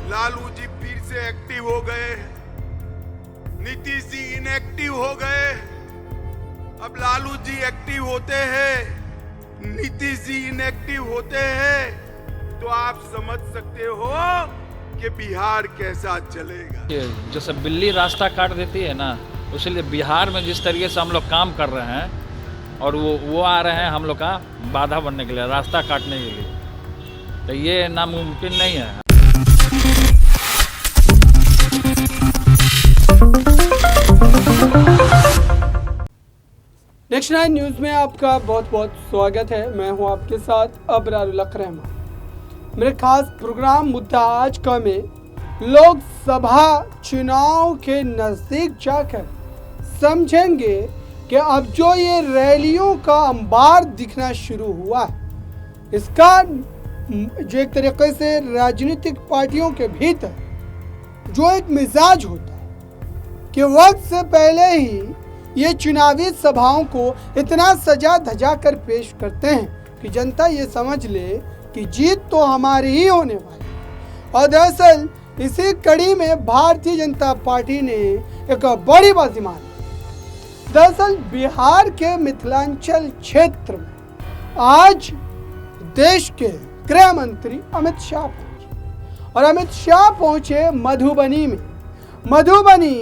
लालू जी फिर से एक्टिव हो गए, नीतीश जी इनएक्टिव हो गए। अब लालू जी एक्टिव होते हैं, नीतीश जी इनएक्टिव होते हैं, तो आप समझ सकते हो कि बिहार कैसा चलेगा। जैसे बिल्ली रास्ता काट देती है ना, इसलिए बिहार में जिस तरीके से हम लोग काम कर रहे हैं और वो आ रहे हैं हम लोग का बाधा बनने के लिए, रास्ता काटने के लिए, तो ये नामुमकिन नहीं है। नेक्स्ट 9 न्यूज़ में आपका बहुत बहुत स्वागत है। मैं हूं आपके साथ अबरारुल हक रहमान। मेरे खास प्रोग्राम मुद्दा आज का में लोकसभा चुनाव के नज़दीक जाकर समझेंगे कि अब जो ये रैलियों का अंबार दिखना शुरू हुआ है, इसका जो एक तरीके से राजनीतिक पार्टियों के भीतर जो एक मिजाज होता है कि वक्त से पहले ही ये चुनावी सभाओं को इतना सजा धजा कर पेश करते हैं कि जनता ये समझ ले कि जीत तो हमारी ही होने वाली। और दरअसल इसी कड़ी में भारतीय जनता पार्टी ने एक बड़ी बाजी मारी। दरअसल बिहार के मिथिलांचल क्षेत्र में आज देश के गृह मंत्री अमित शाह पहुंचे और अमित शाह पहुंचे मधुबनी में। मधुबनी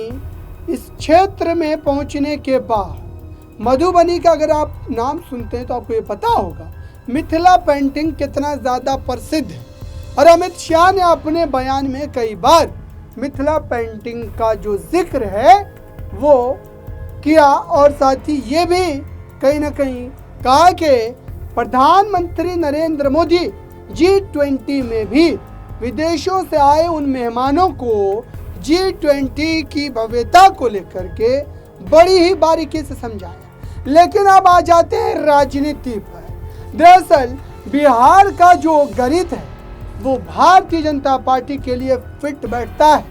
इस क्षेत्र में पहुंचने के बाद, मधुबनी का अगर आप नाम सुनते हैं तो आपको ये पता होगा मिथिला पेंटिंग कितना ज़्यादा प्रसिद्ध है। और अमित शाह ने अपने बयान में कई बार मिथिला पेंटिंग का जो जिक्र है वो किया और साथ ही ये भी कहीं ना कहीं कहा कि प्रधानमंत्री नरेंद्र मोदी G20 में भी विदेशों से आए उन मेहमानों को G20 की भव्यता को लेकर के बड़ी ही बारीकी से समझाया। लेकिन अब आ जाते हैं राजनीति पर। दरअसल बिहार का जो गणित है वो भारतीय जनता पार्टी के लिए फिट बैठता है।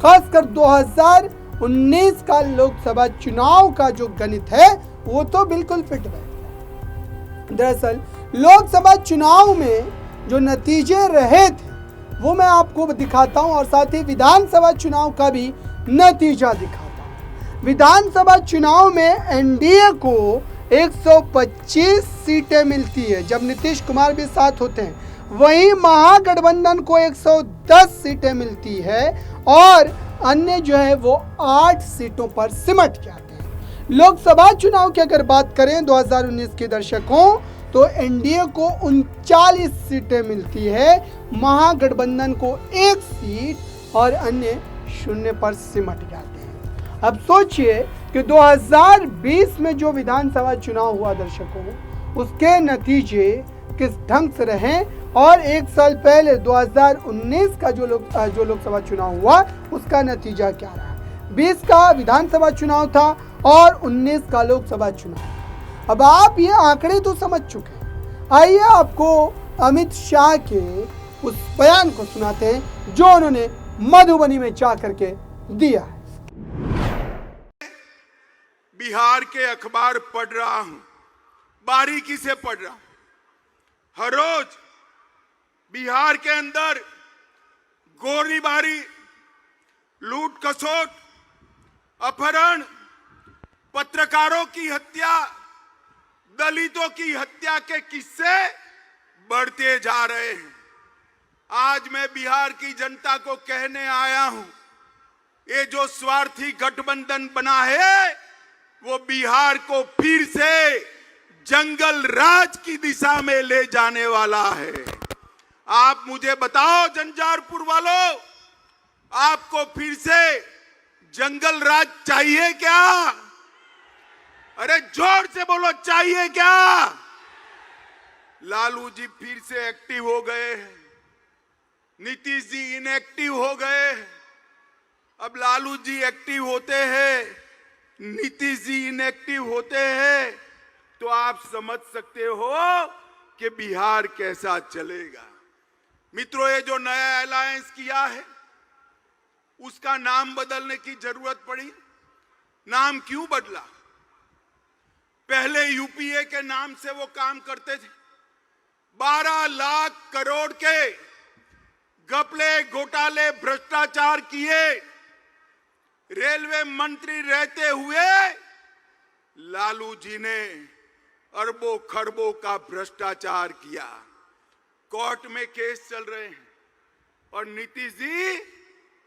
खासकर 2019 का लोकसभा चुनाव का जो गणित है वो तो बिल्कुल फिट बैठता है। दरअसल लोकसभा चुनाव में जो नतीजे रहे थे वो मैं आपको दिखाता हूं और साथ ही विधानसभा चुनाव का भी नतीजा दिखाता हूं। विधानसभा चुनाव में एनडीए को 125 सीटें मिलती है जब नीतीश कुमार भी साथ होते हैं। वहीं महागठबंधन को 110 सीटें मिलती है और अन्य जो है वो 8 सीटों पर सिमट जाते हैं। लोकसभा चुनाव की अगर बात करें 2019 के दर्शकों तो एनडीए को 39 सीटें मिलती है, महागठबंधन को 1 सीट और अन्य 0 पर सिमट जाते हैं। अब सोचिए कि 2020 में जो विधानसभा चुनाव हुआ दर्शकों, उसके नतीजे किस ढंग से रहे और एक साल पहले 2019 का जो लोकसभा चुनाव हुआ उसका नतीजा क्या रहा। 20 का विधानसभा चुनाव था और 19 का लोकसभा चुनाव। अब आप ये आंकड़े तो समझ चुके हैं। आइए आपको अमित शाह के उस बयान को सुनाते हैं जो उन्होंने मधुबनी में जा करके दिया है। बिहार के अखबार पढ़ रहा हूं, बारीकी से पढ़ रहा हूं। हर रोज बिहार के अंदर गोलीबारी, लूट खसोट, अपहरण, पत्रकारों की हत्या, दलितों की हत्या के किस्से बढ़ते जा रहे हैं। आज मैं बिहार की जनता को कहने आया हूं, ये जो स्वार्थी गठबंधन बना है वो बिहार को फिर से जंगल राज की दिशा में ले जाने वाला है। आप मुझे बताओ जंजारपुर वालों, आपको फिर से जंगल राज चाहिए क्या? अरे जोर से बोलो, चाहिए क्या? लालू जी फिर से एक्टिव हो गए, नीतीश जी इनएक्टिव हो गए। अब लालू जी एक्टिव होते हैं, नीतीश जी इनएक्टिव होते हैं, तो आप समझ सकते हो कि बिहार कैसा चलेगा। मित्रों, ये जो नया अलायंस किया है उसका नाम बदलने की जरूरत पड़ी। नाम क्यों बदला? पहले यूपीए के नाम से वो काम करते थे। 12 लाख करोड़ के घपले घोटाले भ्रष्टाचार किए। रेलवे मंत्री रहते हुए लालू जी ने अरबों खरबों का भ्रष्टाचार किया। कोर्ट में केस चल रहे हैं और नीतीश जी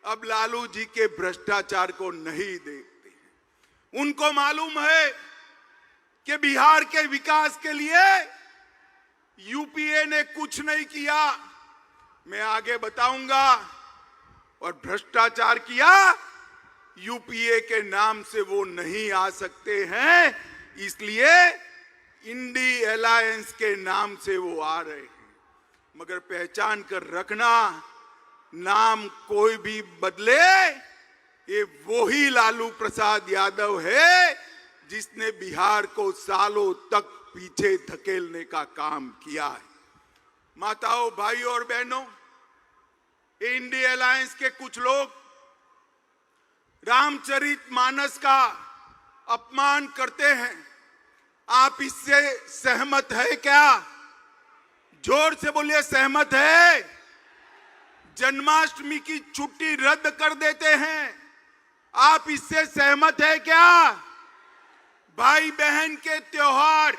अब लालू जी के भ्रष्टाचार को नहीं देखते हैं। उनको मालूम है कि बिहार के विकास के लिए यूपीए ने कुछ नहीं किया। मैं आगे बताऊंगा। और भ्रष्टाचार किया, यूपीए के नाम से वो नहीं आ सकते हैं, इसलिए इंडी अलायंस के नाम से वो आ रहे हैं। मगर पहचान कर रखना, नाम कोई भी बदले, ये वही लालू प्रसाद यादव है जिसने बिहार को सालों तक पीछे धकेलने का काम किया है। माताओं, भाइयों और बहनों, इंडी अलायंस के कुछ लोग रामचरितमानस का अपमान करते हैं। आप इससे सहमत है क्या? जोर से बोलिए, सहमत है? जन्माष्टमी की छुट्टी रद्द कर देते हैं, आप इससे सहमत है क्या? भाई बहन के त्योहार,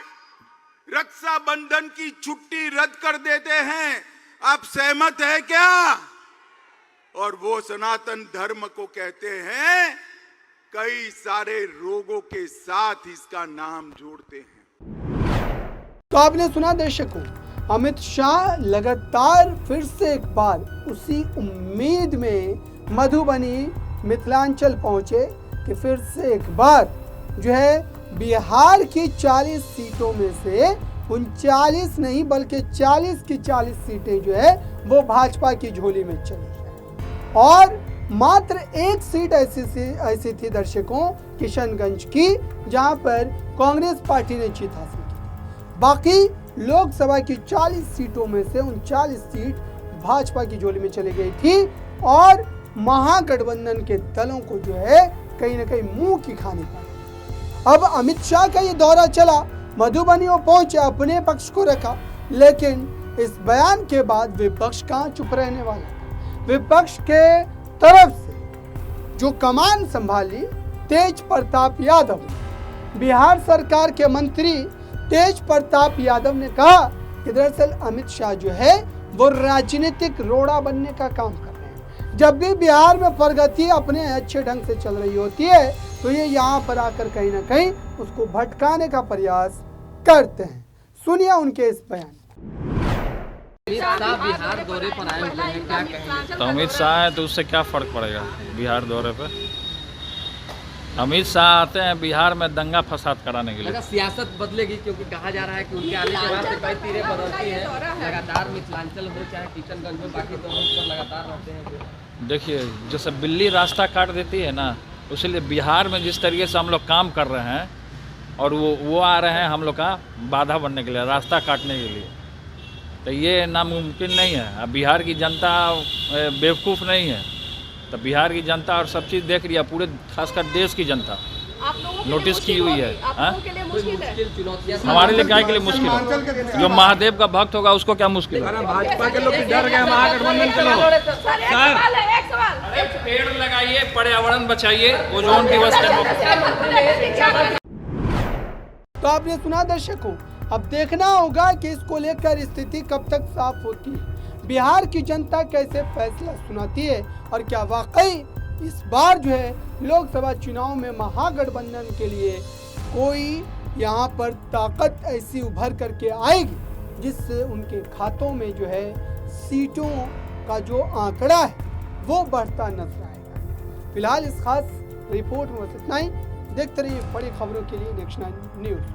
रक्षाबंधन की छुट्टी रद्द कर देते हैं, आप सहमत है क्या? और वो सनातन धर्म को कहते हैं, कई सारे रोगों के साथ इसका नाम जोड़ते हैं। तो आपने सुना दर्शकों, अमित शाह लगातार फिर से एक बार उसी उम्मीद में मधुबनी मिथिलांचल पहुंचे कि फिर से एक बार जो है बिहार की 40 सीटों में से 39 नहीं बल्कि 40 की 40 सीटें जो है वो भाजपा की झोली में चली जाए। और मात्र एक सीट ऐसी थी दर्शकों, किशनगंज की, जहां पर कांग्रेस पार्टी ने जीत हासिल की। बाकी लोकसभा की 40 सीटों में से 39 सीट भाजपा की झोली में चली गई थी और महागठबंधन के दलों को जो है कहीं ना कहीं मुंह की खानी पड़ी। अब अमित शाह का ये दौरा चला, मधुबनी वो पहुंचे, अपने पक्ष को रखा, लेकिन इस बयान के बाद विपक्ष कहां चुप रहने वाला। विपक्ष के तरफ से जो कमान संभाली तेज प्रताप यादव, बिहार सरकार के मंत्री तेज प्रताप यादव ने कहा कि दरअसल अमित शाह जो है वो राजनीतिक रोड़ा बनने का काम कर रहे हैं। जब भी बिहार में प्रगति अपने अच्छे ढंग से चल रही होती है तो ये यहाँ पर आकर कहीं ना कहीं उसको भटकाने का प्रयास करते हैं। सुनिए उनके इस बयान। बिहार दौरे पर आए हुए हैं, क्या कहेंगे? तो अमित शाह है तो उससे क्या फ़र्क पड़ेगा बिहार दौरे पे? अमित शाह आते हैं बिहार में दंगा फसाद कराने के लिए। अगर सियासत बदलेगी, क्योंकि कहा जा रहा है कि उनके आने के बाद से कई तीरें बदलती हैं, लगातार मिथिलांचल हो चाहे किशनगंज हो, बाकी दोनों पर लगातार रहते हैं। देखिए, जैसे बिल्ली रास्ता काट देती है ना, इसलिए बिहार में जिस तरीके से हम लोग काम कर रहे हैं और वो आ रहे हैं हम लोग का बाधा बनने के लिए, रास्ता काटने के लिए, तो ये नामुमकिन नहीं है। अब बिहार की जनता बेवकूफ़ नहीं है, तो बिहार की जनता और सब चीज़ देख रही है, पूरे खासकर देश की जनता नोटिस की हुई है। हमारे लिए काय के लिए मुश्किल है? जो महादेव का भक्त होगा उसको क्या मुश्किल है? भाजपा के लोग डर गए महागठबंधन के लोग। पेड़ लगाइए, पर्यावरण बचाइए, ओजोन दिवस के मौके। तो आपने सुना दर्शकों, अब देखना होगा कि इसको लेकर स्थिति कब तक साफ होती है, बिहार की जनता कैसे फैसला सुनाती है और क्या वाकई इस बार जो है लोकसभा चुनाव में महागठबंधन के लिए कोई यहाँ पर ताकत ऐसी उभर करके आएगी जिससे उनके खातों में जो है सीटों का जो आंकड़ा है वो बढ़ता नजर आएगा। फिलहाल इस खास रिपोर्ट में बस इतना ही। देखते रहिए बड़ी खबरों के लिए नेक्स्ट 9 न्यूज़।